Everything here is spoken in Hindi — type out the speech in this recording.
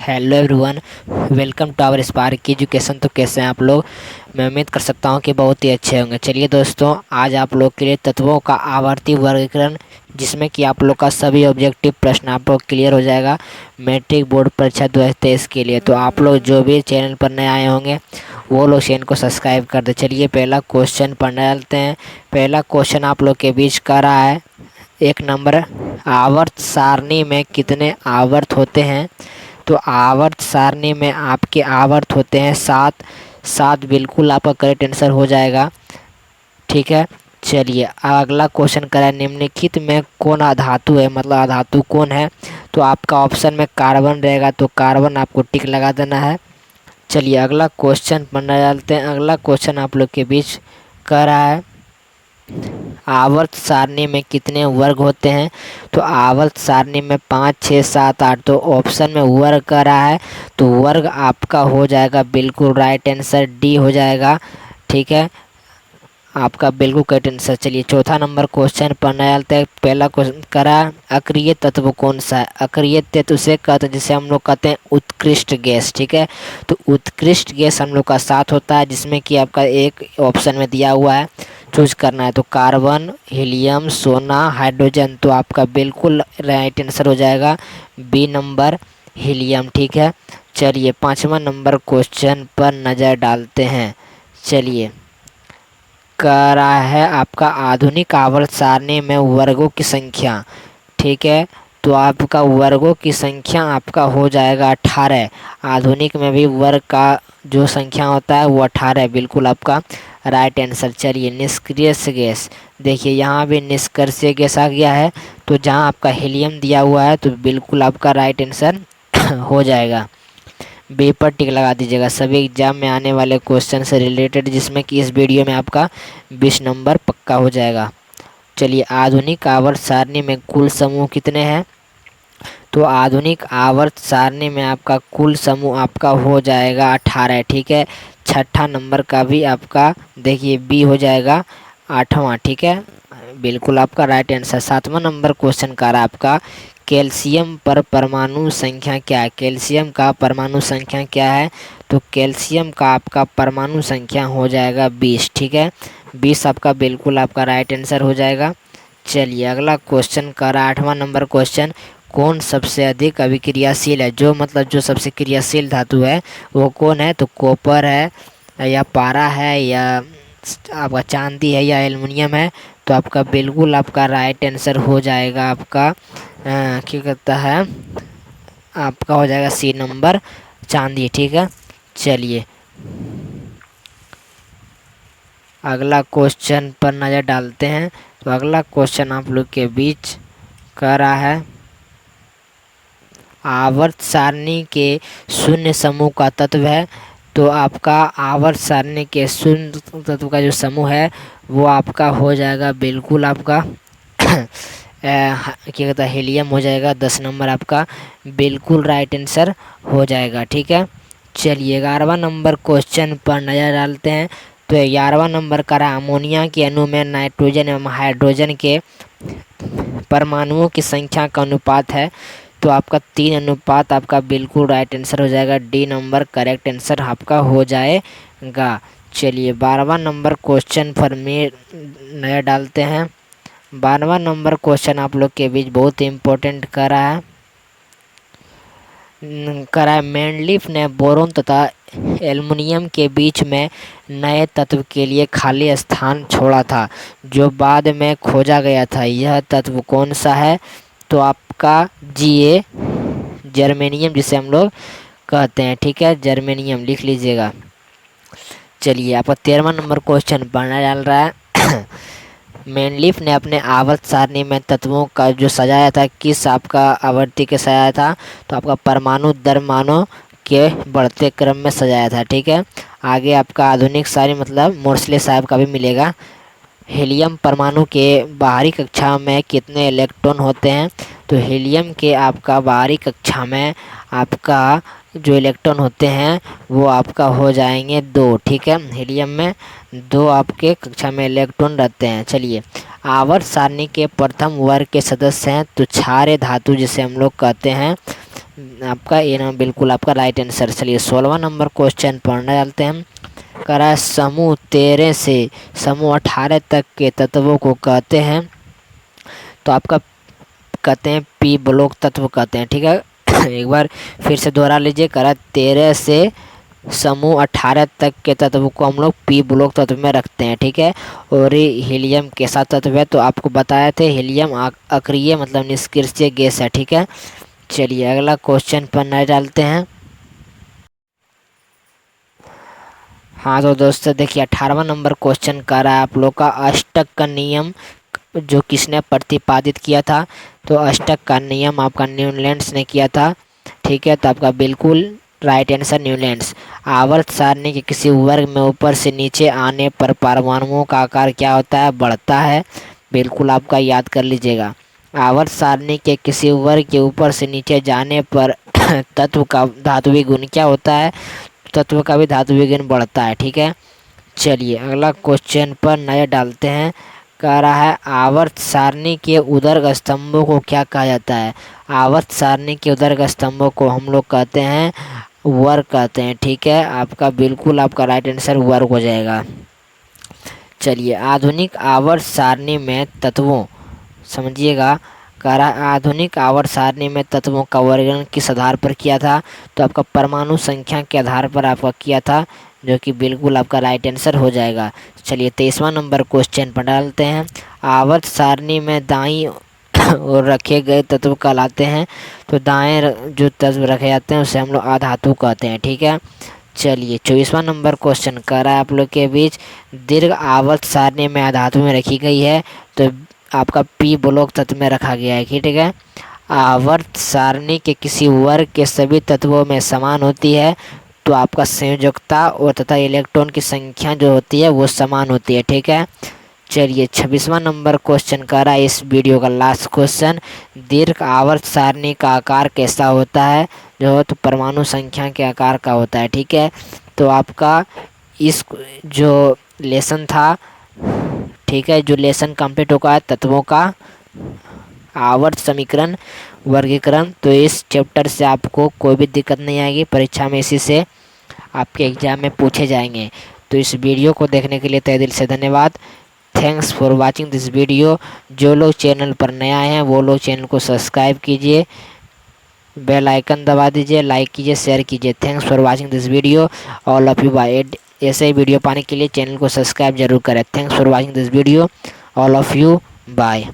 Hello everyone, welcome to our Spark Education. तो कैसे हैं आप लोग? मैं उम्मीद कर सकता हूं कि बहुत ही अच्छे होंगे। चलिए दोस्तों, आज आप लोग के लिए तत्वों का आवर्ती वर्गीकरण, जिसमें कि आप लोग का सभी ऑब्जेक्टिव प्रश्न आप लोग क्लियर हो जाएगा मैट्रिक बोर्ड परीक्षा 2023 के लिए। तो आप लोग जो भी चैनल पर नए आए होंगे वो लोग चैनल को सब्सक्राइब कर दे। चलिए पहला क्वेश्चन पढ़ने डालते हैं। पहला क्वेश्चन आप लोग के बीच का रहा है 1 नंबर, आवर्त सारणी में कितने आवर्त होते हैं? तो आवर्त सारणी में आपके आवर्त होते हैं 7। 7 बिल्कुल आपका करेक्ट आंसर हो जाएगा। ठीक है, चलिए अगला क्वेश्चन करें। निम्नलिखित में कौन अधातु है, मतलब अधातु कौन है? तो आपका ऑप्शन में कार्बन रहेगा, तो कार्बन आपको टिक लगा देना है। चलिए अगला क्वेश्चन पढ़ने डालते हैं। अगला क्वेश्चन आप लोग के बीच कह रहा है आवर्त सारणी में कितने वर्ग होते हैं? तो आवर्त सारणी में 5, 6, 7, 8। तो ऑप्शन में वर्ग कर रहा है, तो वर्ग आपका हो जाएगा बिल्कुल राइट आंसर, डी हो जाएगा। ठीक है, आपका बिल्कुल करेक्ट आंसर। चलिए चौथा नंबर क्वेश्चन पढ़ने डालते हैं। पहला क्वेश्चन करा अक्रिय तत्व कौन सा है? अक्रिय तत्व उसे कहते हैं जिसे हम लोग कहते हैं उत्कृष्ट गैस। ठीक है, तो उत्कृष्ट गैस हम लोग का 7 होता है, जिसमें कि आपका एक ऑप्शन में दिया हुआ है, चूज करना है। तो कार्बन, हीलियम, सोना, हाइड्रोजन। तो आपका बिल्कुल राइट आंसर हो जाएगा बी नंबर, हीलियम। ठीक है, चलिए 5वां नंबर क्वेश्चन पर नज़र डालते हैं। चलिए कह रहा है आपका आधुनिक आवर्त सारणी में वर्गों की संख्या। ठीक है, तो आपका वर्गों की संख्या आपका हो जाएगा 18। आधुनिक में भी वर्ग का जो संख्या होता है वो 18 है, बिल्कुल आपका राइट आंसर। चलिए निष्क्रिय गैस, देखिए यहाँ भी निष्क्रिय गैस आ गया है, तो जहाँ आपका हीलियम दिया हुआ है तो बिल्कुल आपका राइट आंसर हो जाएगा। बी पर टिक लगा दीजिएगा सभी एग्जाम में आने वाले क्वेश्चन से रिलेटेड, जिसमें कि इस वीडियो में आपका 20 नंबर पक्का हो जाएगा। चलिए आधुनिक आवर्त सारणी में कुल समूह कितने हैं? तो आधुनिक आवर्त सारणी में आपका कुल समूह आपका हो जाएगा 18। ठीक है, छठा नंबर का भी आपका देखिए बी हो जाएगा 8वां। ठीक है, बिल्कुल आपका राइट आंसर। 7वां नंबर क्वेश्चन का रहा आपका कैल्शियम पर परमाणु संख्या क्या है? कैल्शियम का परमाणु संख्या क्या है? तो कैल्शियम का आपका परमाणु संख्या हो जाएगा 20। ठीक है, 20 आपका बिल्कुल आपका राइट आंसर हो जाएगा। चलिए अगला क्वेश्चन का 8वां नंबर क्वेश्चन, कौन सबसे अधिक अभिक्रियाशील है? जो मतलब जो सबसे क्रियाशील धातु है वो कौन है? तो कॉपर है, या पारा है, या आपका चांदी है, या एल्युमिनियम है? तो आपका बिल्कुल आपका राइट आंसर हो जाएगा आपका क्या कहता है, आपका हो जाएगा सी नंबर, चांदी। ठीक है, चलिए अगला क्वेश्चन पर नज़र डालते हैं। तो अगला क्वेश्चन आप लोग के बीच कह रहा है आवर्त सारणी के शून्य समूह का तत्व है। तो आपका आवर्त सारणी के शून्य तत्व का जो समूह है वो आपका हो जाएगा बिल्कुल आपका क्या कहता है, हीलियम हो जाएगा। 10 नंबर आपका बिल्कुल राइट आंसर हो जाएगा। ठीक है, चलिए 11वां नंबर क्वेश्चन पर नज़र डालते हैं। तो 11वां नंबर का रहा अमोनिया के अणु में नाइट्रोजन एवं हाइड्रोजन के परमाणुओं की संख्या का अनुपात है। तो आपका 3 अनुपात आपका बिल्कुल राइट आंसर हो जाएगा, डी नंबर करेक्ट आंसर आपका हो जाएगा। चलिए 12वां नंबर क्वेश्चन पर में नया डालते हैं। 12वां नंबर क्वेश्चन आप लोग के बीच बहुत ही इम्पोर्टेंट करा है मैंडलीफ ने बोरोन तथा एल्युमिनियम के बीच में नए तत्व के लिए खाली स्थान छोड़ा था, जो बाद में खोजा गया था। यह तत्व कौन सा है? तो आपका Ga, जर्मेनियम जिसे हम लोग कहते हैं। ठीक है, जर्मेनियम लिख लीजिएगा। चलिए आपका 13वां नंबर क्वेश्चन पढ़ना डाल रहा है मैंडलीफ ने अपने आवर्त सारणी में तत्वों का जो सजाया था, किस आपका आवर्ती के सजाया था? तो आपका परमाणु द्रव्यमानों के बढ़ते क्रम में सजाया था। ठीक है, आगे आपका आधुनिक सारणी मतलब मोर्सले साहब का भी मिलेगा। हीलियम परमाणु के बाहरी कक्षा में कितने इलेक्ट्रॉन होते हैं? तो हीलियम के आपका बाहरी कक्षा में आपका जो इलेक्ट्रॉन होते हैं वो आपका हो जाएंगे 2। ठीक है, हीलियम में 2 आपके कक्षा में इलेक्ट्रॉन रहते हैं। चलिए आवर्त सारणी के प्रथम वर्ग के सदस्य हैं तो क्षारीय धातु जिसे हम लोग कहते हैं आपका ये नाम बिल्कुल आपका राइट आंसर। चलिए 16वां नंबर क्वेश्चन पढ़ने डालते हैं हम। करा समूह 13 से समूह 18 तक के तत्वों को कहते हैं, तो आपका कहते हैं पी ब्लॉक तत्व कहते हैं, ठीक है। एक बार फिर से दोहरा लीजिए। करा 13 से समूह 18 तक के तत्व को हम लोग पी ब्लॉक तत्व में रखते हैं, ठीक है। और ये हीलियम कैसा तत्व है, तो आपको बताए थे हीलियम अक्रिय मतलब निष्क्रिय गैस है, ठीक है। चलिए अगला क्वेश्चन पर नजर डालते हैं। हाँ तो दोस्तों देखिए 18वां नंबर क्वेश्चन कर रहा है आप लोग का अष्टक का नियम जो किसने प्रतिपादित किया था, तो अष्टक का नियम आपका न्यूलैंड्स ने किया था, ठीक है। तो आपका बिल्कुल राइट आंसर न्यूलैंड्स। आवर्त सारणी के किसी वर्ग में ऊपर से नीचे आने पर परमाणुओं का आकार क्या होता है, बढ़ता है, बिल्कुल आपका याद कर लीजिएगा। आवर्त सारणी के किसी वर्ग के ऊपर से नीचे जाने पर तत्व का धात्विक गुण क्या होता है, तत्व का भी धात्विक गुण बढ़ता है, ठीक है। चलिए अगला क्वेश्चन पर नजर डालते हैं। कह रहा है आवर्त सारणी के उदर्ग स्तंभों को क्या कहा जाता है। आवर्त सारणी के उदर्ग स्तंभों को हम लोग कहते हैं वर्ग कहते हैं, ठीक है। आपका बिल्कुल आपका राइट आंसर वर्ग हो जाएगा। चलिए आधुनिक आवर्त सारणी में तत्वों समझिएगा। कह रहा है आधुनिक आवर्त सारणी में तत्वों का वर्गीकरण किस आधार पर किया था, तो आपका परमाणु संख्या के आधार पर आपका किया था, जो कि बिल्कुल आपका राइट आंसर हो जाएगा। चलिए 23वां नंबर क्वेश्चन पर डालते हैं। आवर्त सारणी में दाईं और रखे गए तत्व कहलाते हैं, तो दाएं जो तत्व रखे जाते हैं उसे हम लोग अधातु कहते हैं, ठीक है। चलिए 24वां नंबर क्वेश्चन कर रहा है आप लोग के बीच। दीर्घ आवर्त सारणी में अधातु में रखी गई है, तो आपका पी ब्लॉक तत्व में रखा गया है, ठीक है। आवर्त सारणी के किसी वर्ग के सभी तत्वों में समान होती है, तो आपका संयोजकता और तथा इलेक्ट्रॉन की संख्या जो होती है वो समान होती है, ठीक है। चलिए 26वां नंबर क्वेश्चन कर रहा है इस वीडियो का लास्ट क्वेश्चन। दीर्घ आवर्त सारणी का आकार कैसा होता है, जो तो परमाणु संख्या के आकार का होता है, ठीक है। तो आपका इस जो लेसन था, ठीक है, जो लेसन कंप्लीट होगा तत्वों का आवर्त समीकरण वर्गीकरण, तो इस चैप्टर से आपको कोई भी दिक्कत नहीं आएगी, परीक्षा में इसी से आपके एग्जाम में पूछे जाएंगे। तो इस वीडियो को देखने के लिए तहे दिल से धन्यवाद। Thanks for watching this video. जो लोग चैनल पर नए आए हैं वो लोग चैनल को सब्सक्राइब कीजिए, बेल आइकन दबा दीजिए, लाइक कीजिए, शेयर कीजिए। Thanks for watching this video all of you bye. ऐसे ही वीडियो पाने के लिए चैनल को सब्सक्राइब जरूर करें। Thanks for watching this video all of you bye.